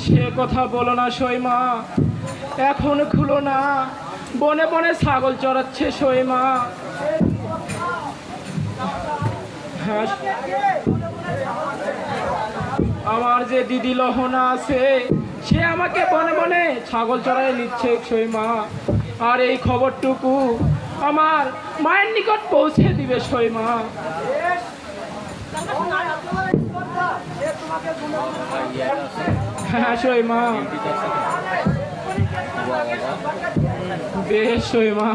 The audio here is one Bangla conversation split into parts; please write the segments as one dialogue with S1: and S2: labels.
S1: সে কথা বলো না সইমা, এখন খুলো না, বনে বনে ছাগল চড়াচ্ছে সইমা। হ্যাঁ, আমার যে দিদি লহনা আছে সে আমাকে বনে বনে ছাগল চড়াই নিচ্ছে সইমা। আর এই খবরটুকু আমার মায়ের নিকট পৌঁছে দিবে সইমা। হ্যাঁ সইমা, বেশ সইমা।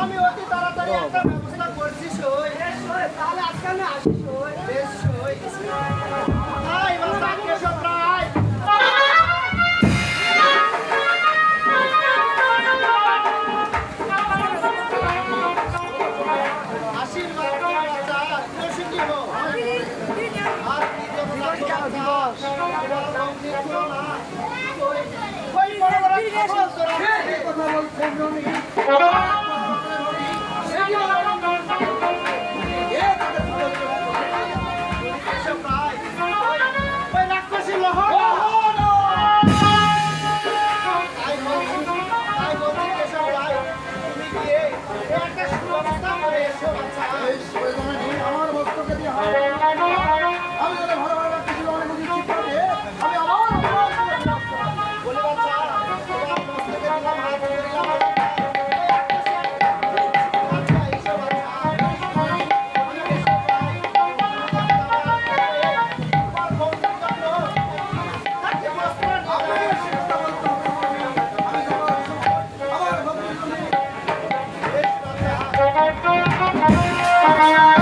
S1: আমি অতি তাড়াতাড়ি একটা ব্যবস্থা করছি সই। তাহলে আজকে আমি আসি সই। বেশ সই। আয় বাবা কেশব রায়। আশীর্বাদ বাচ্চা খুশি হো। আর কি দিবস না কই বড় বড় খবর তোরা কথা বলছেন ননি।
S2: Bye.